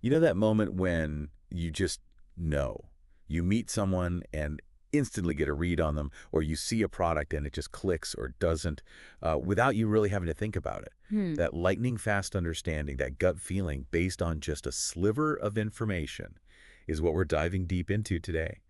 You know that moment when you just know? You meet someone and instantly get a read on them, or you see a product and it just clicks or doesn't, without you really having to think about it. Hmm. That lightning fast understanding, that gut feeling based on just a sliver of information is what we're diving deep into today.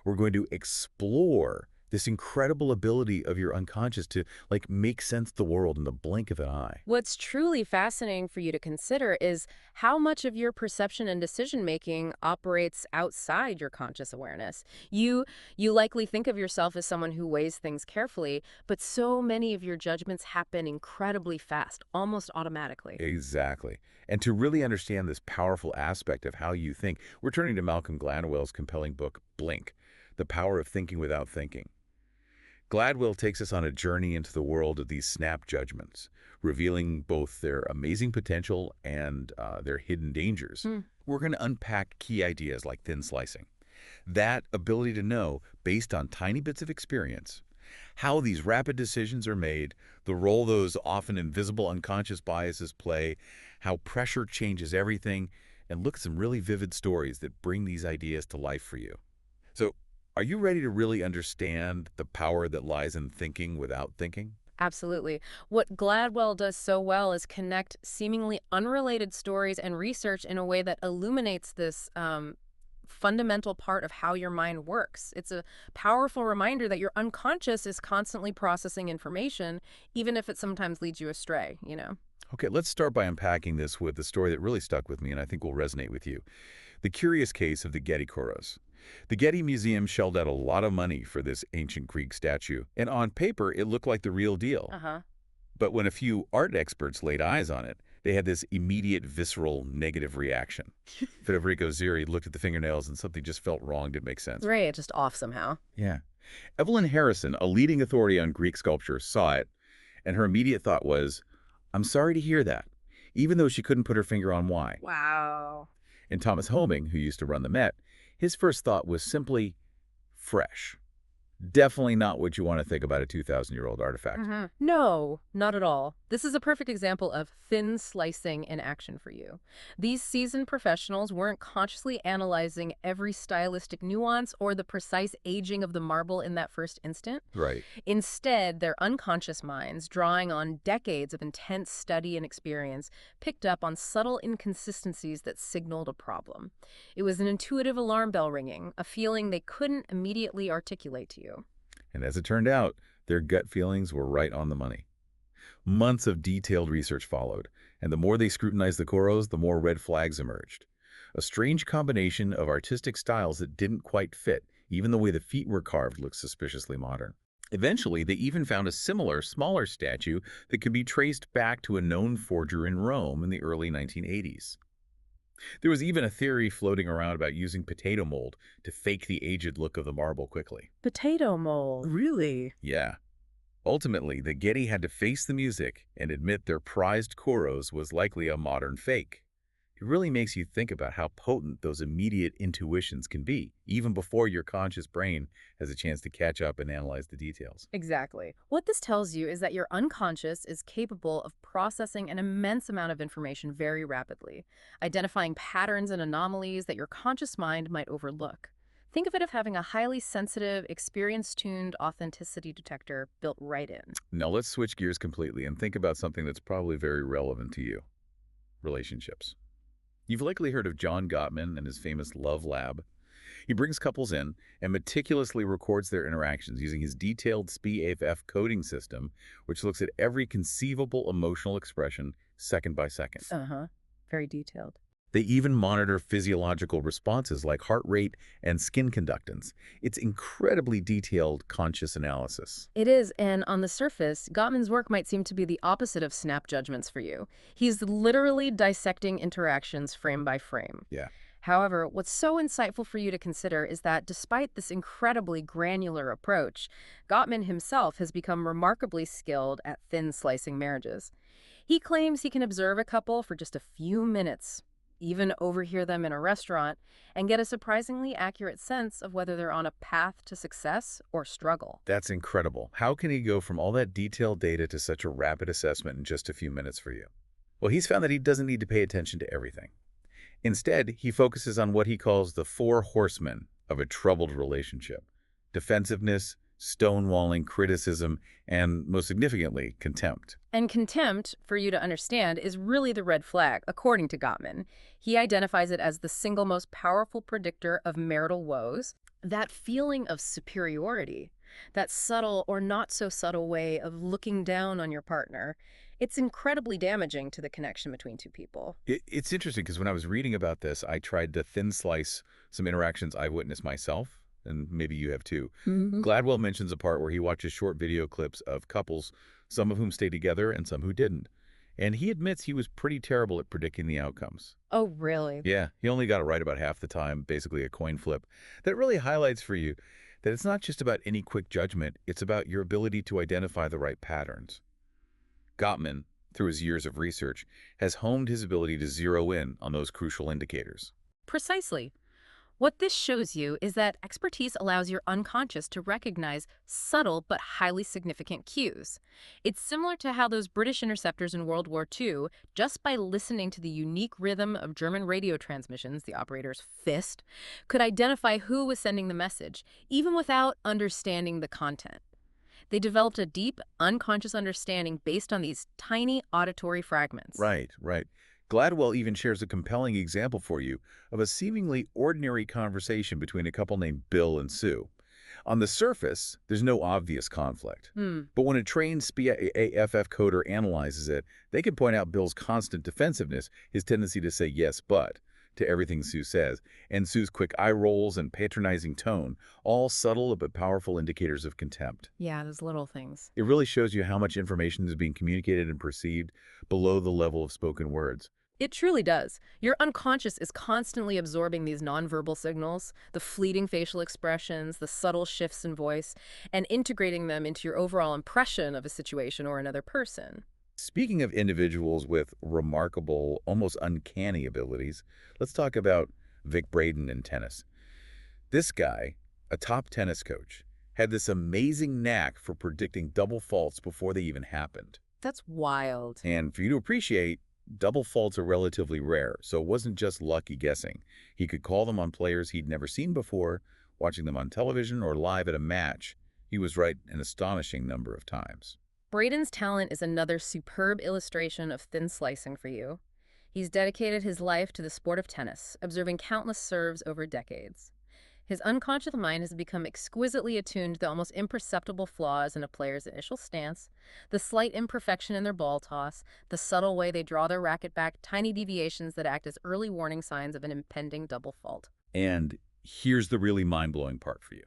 We're going to explore this incredible ability of your unconscious to make sense of the world in the blink of an eye. What's truly fascinating for you to consider is how much of your perception and decision making operates outside your conscious awareness. You likely think of yourself as someone who weighs things carefully, but so many of your judgments happen incredibly fast, almost automatically. Exactly. And to really understand this powerful aspect of how you think, we're turning to Malcolm Gladwell's compelling book, Blink, The Power of Thinking Without Thinking. Gladwell takes us on a journey into the world of these snap judgments, revealing both their amazing potential and their hidden dangers. Hmm. We're going to unpack key ideas like thin slicing, that ability to know, based on tiny bits of experience, how these rapid decisions are made, the role those often invisible unconscious biases play, how pressure changes everything, and look at some really vivid stories that bring these ideas to life for you. So, are you ready to really understand the power that lies in thinking without thinking? Absolutely. What Gladwell does so well is connect seemingly unrelated stories and research in a way that illuminates this fundamental part of how your mind works. It's a powerful reminder that your unconscious is constantly processing information, even if it sometimes leads you astray. Okay, let's start by unpacking this with the story that really stuck with me and I think will resonate with you. The curious case of the Getty Koros. The Getty Museum shelled out a lot of money for this ancient Greek statue, and on paper it looked like the real deal. Uh huh. But when a few art experts laid eyes on it, they had this immediate, visceral, negative reaction. Federico Zeri looked at the fingernails and something just felt wrong, didn't make sense. Right, just off somehow. Yeah. Evelyn Harrison, a leading authority on Greek sculpture, saw it, and her immediate thought was, I'm sorry to hear that, even though she couldn't put her finger on why. Wow. And Thomas Homing, who used to run the Met, his first thought was simply fresh. Definitely not what you want to think about a 2,000-year-old artifact. No, not at all. This is a perfect example of thin slicing in action for you. These seasoned professionals weren't consciously analyzing every stylistic nuance or the precise aging of the marble in that first instant. Right. Instead, their unconscious minds, drawing on decades of intense study and experience, picked up on subtle inconsistencies that signaled a problem. It was an intuitive alarm bell ringing, a feeling they couldn't immediately articulate to you. And as it turned out, their gut feelings were right on the money. Months of detailed research followed, and the more they scrutinized the Koros, the more red flags emerged. A strange combination of artistic styles that didn't quite fit. Even the way the feet were carved looked suspiciously modern. Eventually, they even found a similar, smaller statue that could be traced back to a known forger in Rome in the early 1980s. There was even a theory floating around about using potato mold to fake the aged look of the marble quickly. Potato mold. Really? Yeah. Ultimately, the Getty had to face the music and admit their prized Koros was likely a modern fake. It really makes you think about how potent those immediate intuitions can be, even before your conscious brain has a chance to catch up and analyze the details. Exactly. What this tells you is that your unconscious is capable of processing an immense amount of information very rapidly, identifying patterns and anomalies that your conscious mind might overlook. Think of it as having a highly sensitive, experience-tuned authenticity detector built right in. Now let's switch gears completely and think about something that's probably very relevant to you: relationships. You've likely heard of John Gottman and his famous Love Lab. He brings couples in and meticulously records their interactions using his detailed SPAFF coding system, which looks at every conceivable emotional expression second by second. Uh-huh. Very detailed. They even monitor physiological responses like heart rate and skin conductance. It's incredibly detailed conscious analysis. It is, and on the surface, Gottman's work might seem to be the opposite of snap judgments for you. He's literally dissecting interactions frame by frame. Yeah. However, what's so insightful for you to consider is that despite this incredibly granular approach, Gottman himself has become remarkably skilled at thin slicing marriages. He claims he can observe a couple for just a few minutes, even overhear them in a restaurant, and get a surprisingly accurate sense of whether they're on a path to success or struggle. That's incredible. How can he go from all that detailed data to such a rapid assessment in just a few minutes for you? Well, he's found that he doesn't need to pay attention to everything. Instead, he focuses on what he calls the four horsemen of a troubled relationship: defensiveness, stonewalling, criticism, and, most significantly, contempt. And contempt, for you to understand, is really the red flag, according to Gottman. He identifies it as the single most powerful predictor of marital woes. That feeling of superiority, that subtle or not so subtle way of looking down on your partner, it's incredibly damaging to the connection between two people. It's interesting because when I was reading about this, I tried to thin slice some interactions I've witnessed myself, and maybe you have too. Gladwell mentions a part where he watches short video clips of couples, some of whom stayed together and some who didn't. And he admits he was pretty terrible at predicting the outcomes. Oh, really? Yeah, he only got it right about half the time, basically a coin flip. That really highlights for you that it's not just about any quick judgment, it's about your ability to identify the right patterns. Gottman, through his years of research, has honed his ability to zero in on those crucial indicators. Precisely. What this shows you is that expertise allows your unconscious to recognize subtle but highly significant cues. It's similar to how those British interceptors in World War II, just by listening to the unique rhythm of German radio transmissions, the operator's fist, could identify who was sending the message, even without understanding the content. They developed a deep, unconscious understanding based on these tiny auditory fragments. Right, right. Gladwell even shares a compelling example for you of a seemingly ordinary conversation between a couple named Bill and Sue. On the surface, there's no obvious conflict. Hmm. But when a trained AFF coder analyzes it, they can point out Bill's constant defensiveness, his tendency to say yes, but to everything Sue says, and Sue's quick eye rolls and patronizing tone, all subtle but powerful indicators of contempt. Yeah, those little things. It really shows you how much information is being communicated and perceived below the level of spoken words. It truly does. Your unconscious is constantly absorbing these nonverbal signals, the fleeting facial expressions, the subtle shifts in voice, and integrating them into your overall impression of a situation or another person. Speaking of individuals with remarkable, almost uncanny abilities, let's talk about Vic Braden in tennis. This guy, a top tennis coach, had this amazing knack for predicting double faults before they even happened. That's wild. And for you to appreciate, double faults are relatively rare, so it wasn't just lucky guessing. He could call them on players he'd never seen before, watching them on television or live at a match. He was right an astonishing number of times. Braden's talent is another superb illustration of thin slicing for you. He's dedicated his life to the sport of tennis, observing countless serves over decades. His unconscious mind has become exquisitely attuned to the almost imperceptible flaws in a player's initial stance, the slight imperfection in their ball toss, the subtle way they draw their racket back, tiny deviations that act as early warning signs of an impending double fault. And here's the really mind-blowing part for you.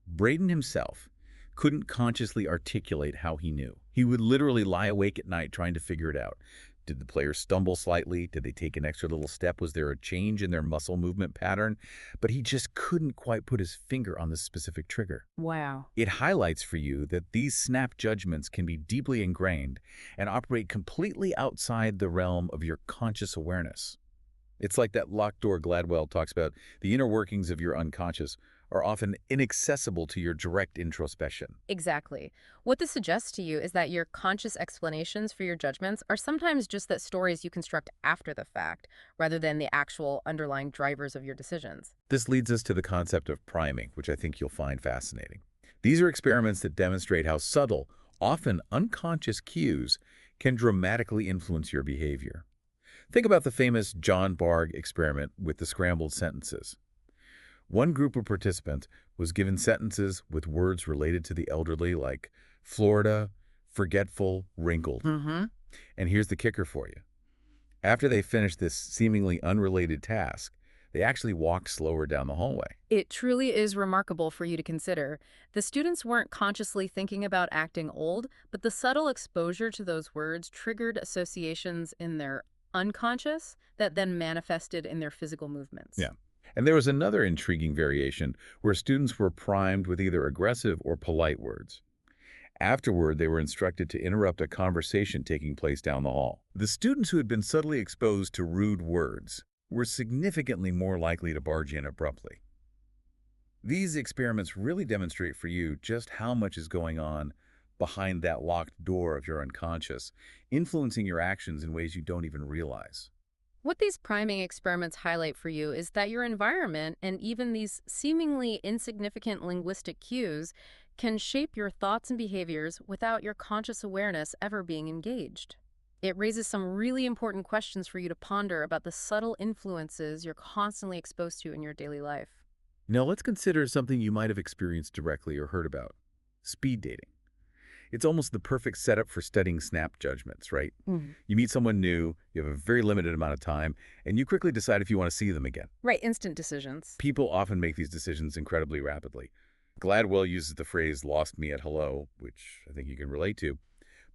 Braden himself couldn't consciously articulate how he knew. He would literally lie awake at night trying to figure it out. Did the players stumble slightly? Did they take an extra little step? Was there a change in their muscle movement pattern? But he just couldn't quite put his finger on the specific trigger. Wow. It highlights for you that these snap judgments can be deeply ingrained and operate completely outside the realm of your conscious awareness. It's like that locked door Gladwell talks about. The inner workings of your unconscious are often inaccessible to your direct introspection. Exactly. What this suggests to you is that your conscious explanations for your judgments are sometimes just that stories you construct after the fact, rather than the actual underlying drivers of your decisions. This leads us to the concept of priming, which I think you'll find fascinating. These are experiments that demonstrate how subtle, often unconscious cues can dramatically influence your behavior. Think about the famous John Bargh experiment with the scrambled sentences. One group of participants was given sentences with words related to the elderly like Florida, forgetful, wrinkled. Mm-hmm. And here's the kicker for you. After they finished this seemingly unrelated task, they actually walked slower down the hallway. It truly is remarkable for you to consider. The students weren't consciously thinking about acting old, but the subtle exposure to those words triggered associations in their unconscious that then manifested in their physical movements. Yeah. And there was another intriguing variation where students were primed with either aggressive or polite words. Afterward, they were instructed to interrupt a conversation taking place down the hall. The students who had been subtly exposed to rude words were significantly more likely to barge in abruptly. These experiments really demonstrate for you just how much is going on behind that locked door of your unconscious, influencing your actions in ways you don't even realize. What these priming experiments highlight for you is that your environment and even these seemingly insignificant linguistic cues can shape your thoughts and behaviors without your conscious awareness ever being engaged. It raises some really important questions for you to ponder about the subtle influences you're constantly exposed to in your daily life. Now let's consider something you might have experienced directly or heard about. Speed dating. It's almost the perfect setup for studying snap judgments, right? Mhm. You meet someone new, you have a very limited amount of time, and you quickly decide if you want to see them again. Right, instant decisions. People often make these decisions incredibly rapidly. Gladwell uses the phrase lost me at hello, which I think you can relate to.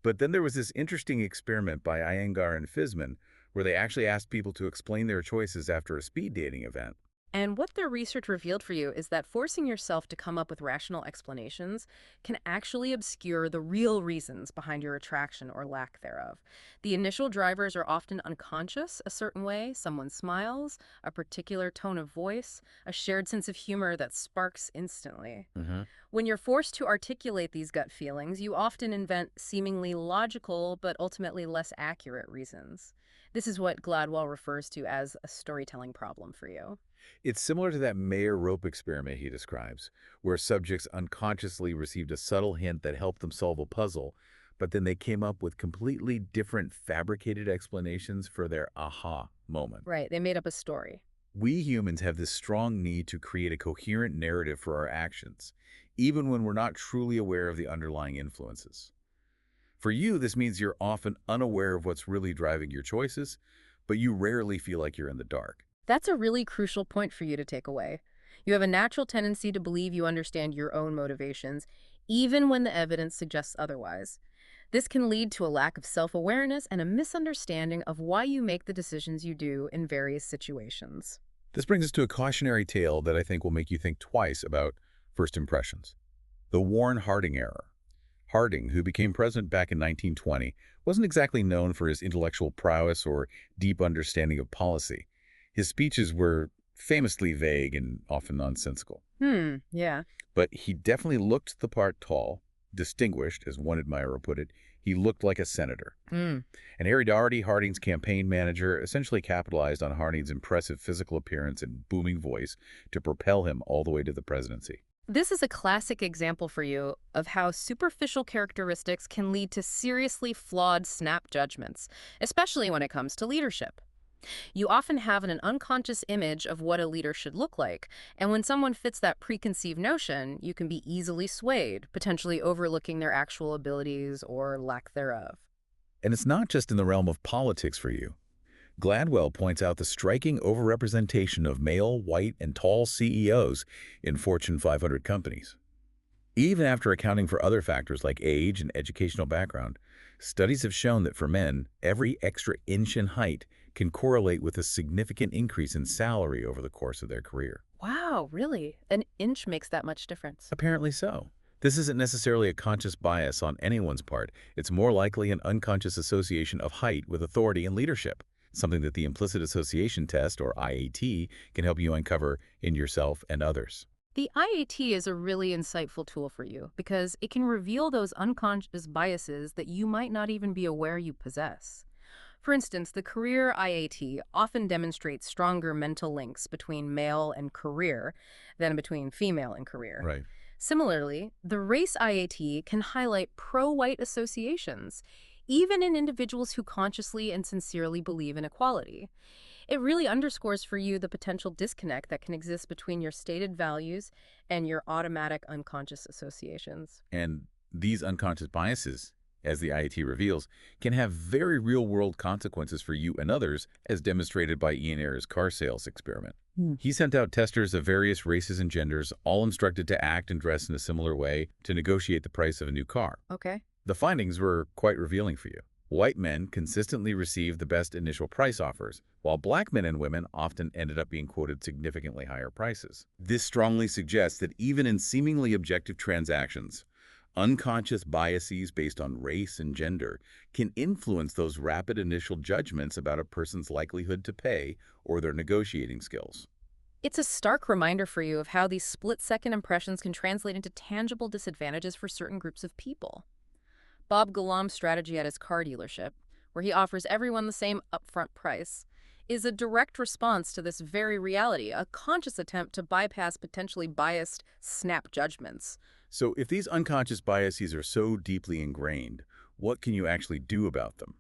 But then there was this interesting experiment by Iyengar and Fisman where they actually asked people to explain their choices after a speed dating event. And what their research revealed for you is that forcing yourself to come up with rational explanations can actually obscure the real reasons behind your attraction or lack thereof. The initial drivers are often unconscious, a certain way, someone smiles, a particular tone of voice, a shared sense of humor that sparks instantly. Hmm. When you're forced to articulate these gut feelings, you often invent seemingly logical but ultimately less accurate reasons. This is what Gladwell refers to as a storytelling problem for you. It's similar to that Mayer rope experiment he describes, where subjects unconsciously received a subtle hint that helped them solve a puzzle, but then they came up with completely different fabricated explanations for their aha moment. Right, they made up a story. We humans have this strong need to create a coherent narrative for our actions, even when we're not truly aware of the underlying influences. For you, this means you're often unaware of what's really driving your choices, but you rarely feel like you're in the dark. That's a really crucial point for you to take away. You have a natural tendency to believe you understand your own motivations, even when the evidence suggests otherwise. This can lead to a lack of self-awareness and a misunderstanding of why you make the decisions you do in various situations. This brings us to a cautionary tale that I think will make you think twice about first impressions. The Warren Harding error. Harding, who became president back in 1920, wasn't exactly known for his intellectual prowess or deep understanding of policy. His speeches were famously vague and often nonsensical. Yeah. But he definitely looked the part tall, distinguished, as one admirer put it. He looked like a senator. Hmm. And Harry Doherty, Harding's campaign manager, essentially capitalized on Harding's impressive physical appearance and booming voice to propel him all the way to the presidency. This is a classic example for you of how superficial characteristics can lead to seriously flawed snap judgments, especially when it comes to leadership. You often have an unconscious image of what a leader should look like, and when someone fits that preconceived notion, you can be easily swayed, potentially overlooking their actual abilities or lack thereof. And it's not just in the realm of politics for you. Gladwell points out the striking overrepresentation of male, white, and tall CEOs in Fortune 500 companies. Even after accounting for other factors like age and educational background, studies have shown that for men, every extra inch in height can correlate with a significant increase in salary over the course of their career. Wow, really? An inch makes that much difference. Apparently so. This isn't necessarily a conscious bias on anyone's part. It's more likely an unconscious association of height with authority and leadership, something that the implicit association test, or IAT, can help you uncover in yourself and others. The IAT is a really insightful tool for you because it can reveal those unconscious biases that you might not even be aware you possess. For instance, the career IAT often demonstrates stronger mental links between male and career than between female and career. Right. Similarly, the race IAT can highlight pro-white associations, even in individuals who consciously and sincerely believe in equality. It really underscores for you the potential disconnect that can exist between your stated values and your automatic unconscious associations. And these unconscious biases, as the IAT reveals, can have very real-world consequences for you and others, as demonstrated by Ian Ayer's car sales experiment. He sent out testers of various races and genders, all instructed to act and dress in a similar way to negotiate the price of a new car. Okay. The findings were quite revealing for you. White men consistently received the best initial price offers, while black men and women often ended up being quoted significantly higher prices. This strongly suggests that even in seemingly objective transactions, unconscious biases based on race and gender can influence those rapid initial judgments about a person's likelihood to pay or their negotiating skills. It's a stark reminder for you of how these split-second impressions can translate into tangible disadvantages for certain groups of people. Bob Gulam's strategy at his car dealership, where he offers everyone the same upfront price, is a direct response to this very reality, a conscious attempt to bypass potentially biased snap judgments. So if these unconscious biases are so deeply ingrained, what can you actually do about them?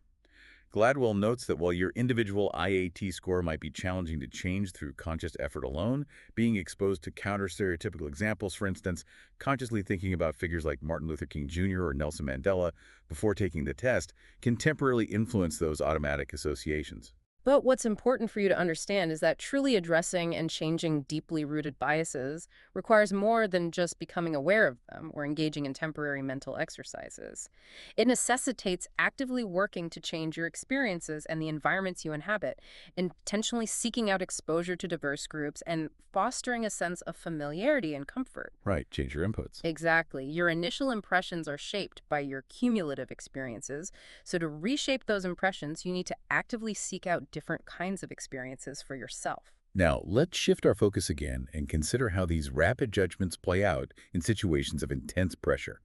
Gladwell notes that while your individual IAT score might be challenging to change through conscious effort alone, being exposed to counter-stereotypical examples, for instance, consciously thinking about figures like Martin Luther King Jr. or Nelson Mandela before taking the test, can temporarily influence those automatic associations. But what's important for you to understand is that truly addressing and changing deeply rooted biases requires more than just becoming aware of them or engaging in temporary mental exercises. It necessitates actively working to change your experiences and the environments you inhabit, intentionally seeking out exposure to diverse groups and fostering a sense of familiarity and comfort. Right, change your inputs. Exactly. Your initial impressions are shaped by your cumulative experiences. So, to reshape those impressions, you need to actively seek out different kinds of experiences for yourself. Now, let's shift our focus again and consider how these rapid judgments play out in situations of intense pressure.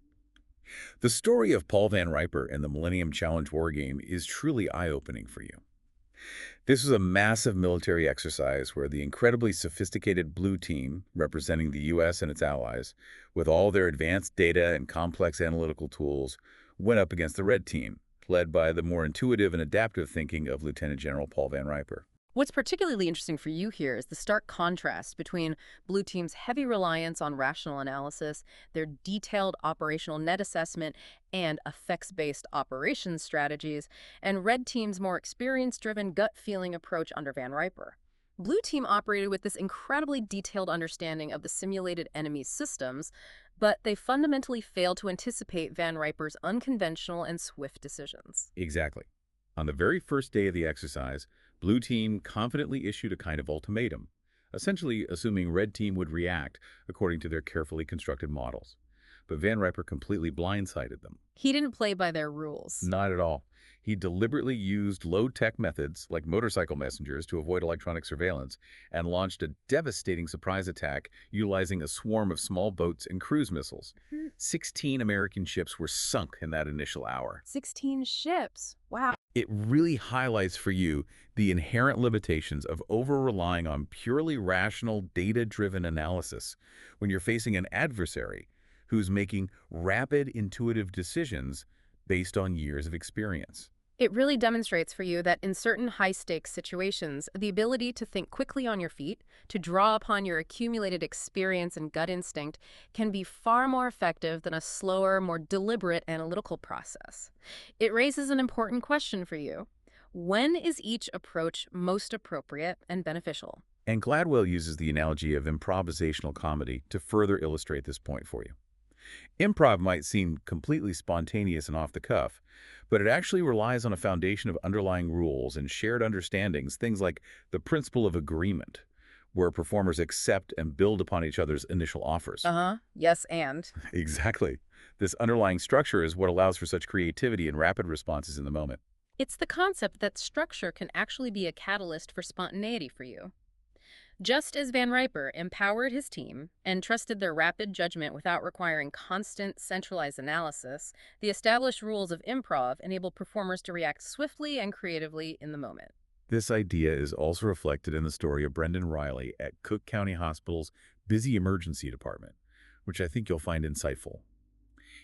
The story of Paul Van Riper and the Millennium Challenge war game is truly eye-opening for you. This was a massive military exercise where the incredibly sophisticated Blue Team, representing the U.S. and its allies, with all their advanced data and complex analytical tools, went up against the Red Team, led by the more intuitive and adaptive thinking of Lieutenant General Paul Van Riper. What's particularly interesting for you here is the stark contrast between Blue Team's heavy reliance on rational analysis, their detailed operational net assessment, and effects-based operations strategies, and Red Team's more experience-driven, gut-feeling approach under Van Riper. Blue Team operated with this incredibly detailed understanding of the simulated enemy's systems, but they fundamentally failed to anticipate Van Riper's unconventional and swift decisions. Exactly. On the very first day of the exercise, Blue Team confidently issued a kind of ultimatum, essentially assuming Red Team would react according to their carefully constructed models. But Van Riper completely blindsided them. He didn't play by their rules. Not at all. He deliberately used low-tech methods like motorcycle messengers to avoid electronic surveillance and launched a devastating surprise attack utilizing a swarm of small boats and cruise missiles. 16 American ships were sunk in that initial hour. 16 ships. Wow. It really highlights for you the inherent limitations of over-relying on purely rational, data-driven analysis when you're facing an adversary who's making rapid, intuitive decisions based on years of experience. It really demonstrates for you that in certain high-stakes situations, the ability to think quickly on your feet, to draw upon your accumulated experience and gut instinct, can be far more effective than a slower, more deliberate analytical process. It raises an important question for you. When is each approach most appropriate and beneficial? And Gladwell uses the analogy of improvisational comedy to further illustrate this point for you. Improv might seem completely spontaneous and off the cuff, but it actually relies on a foundation of underlying rules and shared understandings, things like the principle of agreement, where performers accept and build upon each other's initial offers. Uh-huh. Yes, and. Exactly. This underlying structure is what allows for such creativity and rapid responses in the moment. It's the concept that structure can actually be a catalyst for spontaneity for you. Just as Van Riper empowered his team and trusted their rapid judgment without requiring constant, centralized analysis, the established rules of improv enable performers to react swiftly and creatively in the moment. This idea is also reflected in the story of Brendan Riley at Cook County Hospital's busy emergency department, which I think you'll find insightful.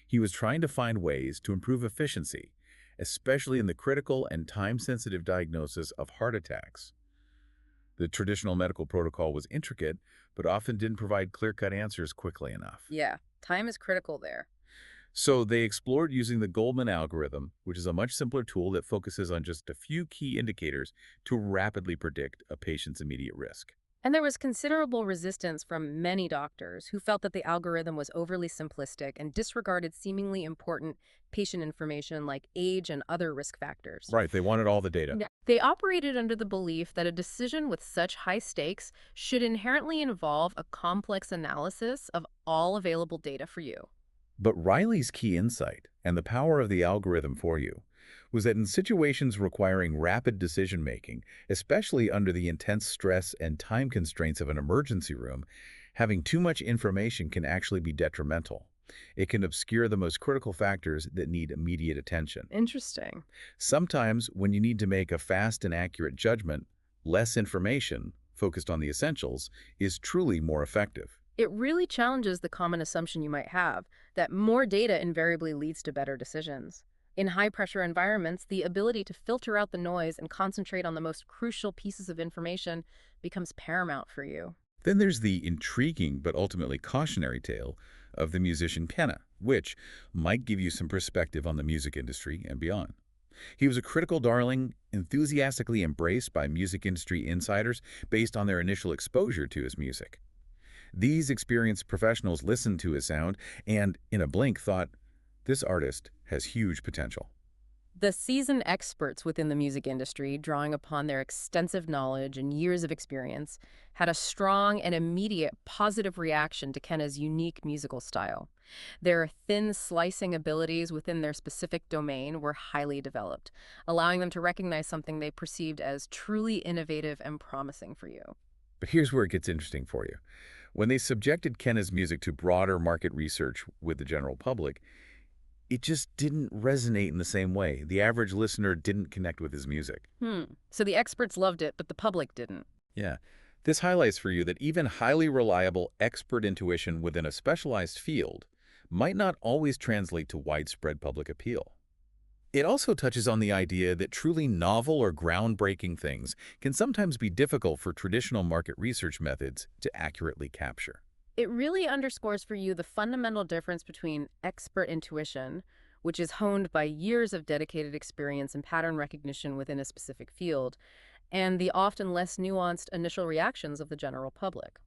He was trying to find ways to improve efficiency, especially in the critical and time-sensitive diagnosis of heart attacks. The traditional medical protocol was intricate, but often didn't provide clear-cut answers quickly enough. Yeah, time is critical there. So they explored using the Goldman algorithm, which is a much simpler tool that focuses on just a few key indicators to rapidly predict a patient's immediate risk. And there was considerable resistance from many doctors who felt that the algorithm was overly simplistic and disregarded seemingly important patient information like age and other risk factors. Right, they wanted all the data. Yeah. They operated under the belief that a decision with such high stakes should inherently involve a complex analysis of all available data for you. But Riley's key insight, and the power of the algorithm for you, was that in situations requiring rapid decision-making, especially under the intense stress and time constraints of an emergency room, having too much information can actually be detrimental. It can obscure the most critical factors that need immediate attention. Interesting. Sometimes, when you need to make a fast and accurate judgment, Less information, focused on the essentials, is truly more effective. It really challenges the common assumption you might have that more data invariably leads to better decisions. In high-pressure environments, the ability to filter out the noise and concentrate on the most crucial pieces of information becomes paramount for you. Then there's the intriguing but ultimately cautionary tale of the musician Kenna, which might give you some perspective on the music industry and beyond. He was a critical darling, enthusiastically embraced by music industry insiders based on their initial exposure to his music. These experienced professionals listened to his sound and, in a blink, thought, this artist has huge potential. The seasoned experts within the music industry, drawing upon their extensive knowledge and years of experience, had a strong and immediate positive reaction to Kenna's unique musical style. Their thin slicing abilities within their specific domain were highly developed, allowing them to recognize something they perceived as truly innovative and promising for you. But here's where it gets interesting for you. When they subjected Kenna's music to broader market research with the general public, it just didn't resonate in the same way. The average listener didn't connect with his music. So the experts loved it, but the public didn't. Yeah. This highlights for you that even highly reliable expert intuition within a specialized field might not always translate to widespread public appeal. It also touches on the idea that truly novel or groundbreaking things can sometimes be difficult for traditional market research methods to accurately capture. It really underscores for you the fundamental difference between expert intuition, which is honed by years of dedicated experience and pattern recognition within a specific field, and the often less nuanced initial reactions of the general public.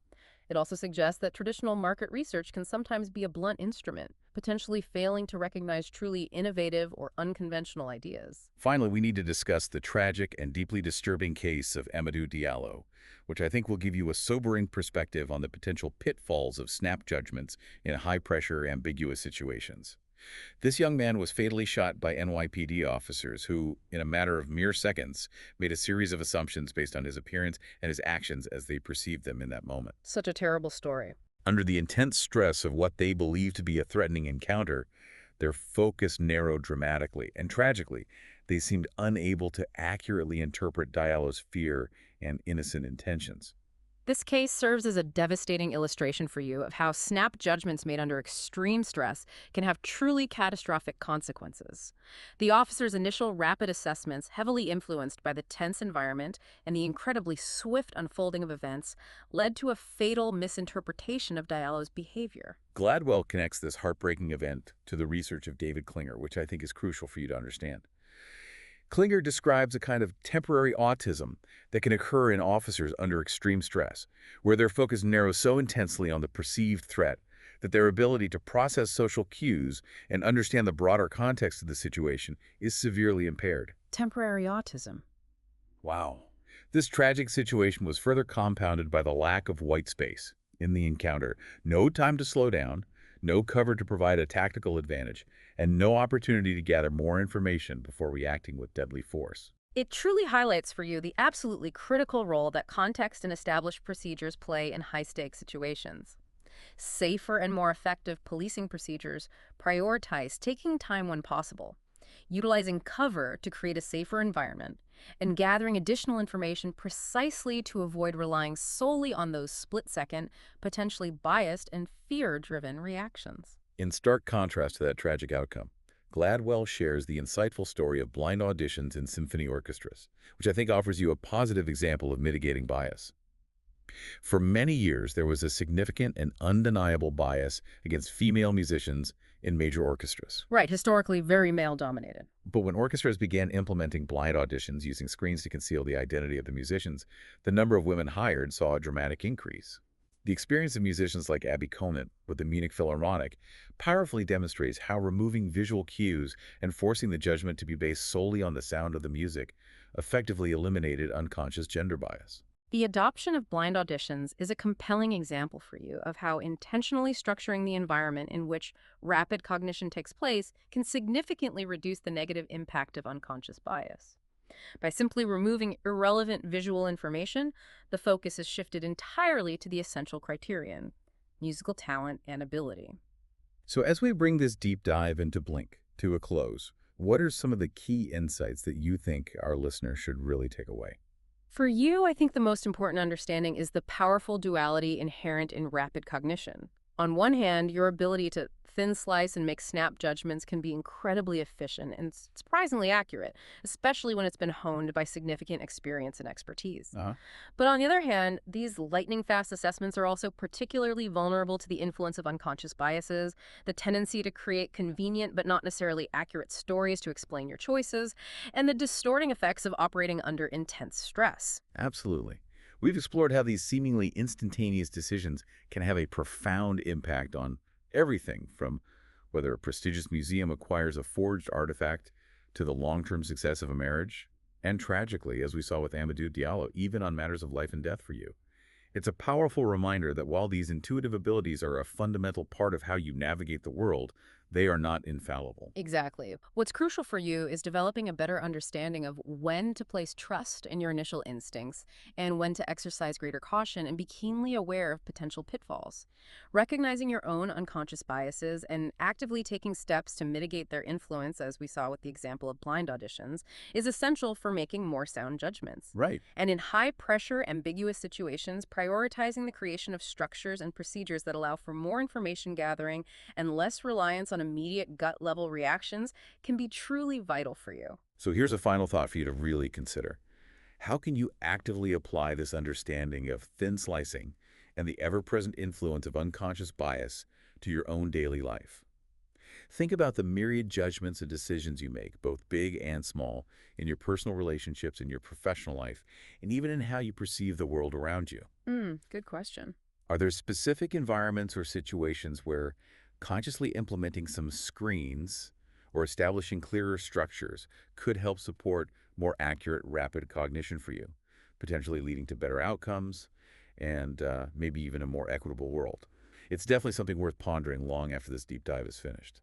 It also suggests that traditional market research can sometimes be a blunt instrument, potentially failing to recognize truly innovative or unconventional ideas. Finally, we need to discuss the tragic and deeply disturbing case of Amadou Diallo, which I think will give you a sobering perspective on the potential pitfalls of snap judgments in high-pressure, ambiguous situations. This young man was fatally shot by NYPD officers who, in a matter of mere seconds, made a series of assumptions based on his appearance and his actions as they perceived them in that moment. Such a terrible story. Under the intense stress of what they believed to be a threatening encounter, their focus narrowed dramatically, and tragically, they seemed unable to accurately interpret Diallo's fear and innocent intentions. This case serves as a devastating illustration for you of how snap judgments made under extreme stress can have truly catastrophic consequences. The officer's initial rapid assessments, heavily influenced by the tense environment and the incredibly swift unfolding of events, led to a fatal misinterpretation of Diallo's behavior. Gladwell connects this heartbreaking event to the research of David Klinger, which I think is crucial for you to understand. Klinger describes a kind of temporary autism that can occur in officers under extreme stress, where their focus narrows so intensely on the perceived threat that their ability to process social cues and understand the broader context of the situation is severely impaired. Temporary autism. Wow. This tragic situation was further compounded by the lack of white space in the encounter. No time to slow down, no cover to provide a tactical advantage, and no opportunity to gather more information before reacting with deadly force. It truly highlights for you the absolutely critical role that context and established procedures play in high-stakes situations. Safer and more effective policing procedures prioritize taking time when possible, utilizing cover to create a safer environment, and gathering additional information precisely to avoid relying solely on those split-second, potentially biased and fear-driven reactions. In stark contrast to that tragic outcome, Gladwell shares the insightful story of blind auditions in symphony orchestras, which I think offers you a positive example of mitigating bias. For many years, there was a significant and undeniable bias against female musicians in major orchestras. Right, historically very male-dominated. But when orchestras began implementing blind auditions using screens to conceal the identity of the musicians, the number of women hired saw a dramatic increase. The experience of musicians like Abby Conant with the Munich Philharmonic powerfully demonstrates how removing visual cues and forcing the judgment to be based solely on the sound of the music effectively eliminated unconscious gender bias. The adoption of blind auditions is a compelling example for you of how intentionally structuring the environment in which rapid cognition takes place can significantly reduce the negative impact of unconscious bias. By simply removing irrelevant visual information, the focus is shifted entirely to the essential criterion: musical talent and ability. So as we bring this deep dive into Blink to a close, what are some of the key insights that you think our listeners should really take away? For you, I think the most important understanding is the powerful duality inherent in rapid cognition. On one hand, your ability to thin slice and make snap judgments can be incredibly efficient and surprisingly accurate, especially when it's been honed by significant experience and expertise. Uh-huh. But on the other hand, these lightning fast assessments are also particularly vulnerable to the influence of unconscious biases, the tendency to create convenient but not necessarily accurate stories to explain your choices, and the distorting effects of operating under intense stress. Absolutely. We've explored how these seemingly instantaneous decisions can have a profound impact on everything from whether a prestigious museum acquires a forged artifact to the long-term success of a marriage, and tragically, as we saw with Amadou Diallo, even on matters of life and death for you. It's a powerful reminder that while these intuitive abilities are a fundamental part of how you navigate the world, they are not infallible. Exactly. What's crucial for you is developing a better understanding of when to place trust in your initial instincts and when to exercise greater caution and be keenly aware of potential pitfalls. Recognizing your own unconscious biases and actively taking steps to mitigate their influence, as we saw with the example of blind auditions, is essential for making more sound judgments. Right. And in high pressure, ambiguous situations, prioritizing the creation of structures and procedures that allow for more information gathering and less reliance on immediate gut level reactions can be truly vital for you. So here's a final thought for you to really consider. How can you actively apply this understanding of thin slicing and the ever-present influence of unconscious bias to your own daily life? Think about the myriad judgments and decisions you make, both big and small, in your personal relationships, in your professional life, and even in how you perceive the world around you. Good question. Are there specific environments or situations where consciously implementing some screens or establishing clearer structures could help support more accurate, rapid cognition for you, potentially leading to better outcomes and maybe even a more equitable world? It's definitely something worth pondering long after this deep dive is finished.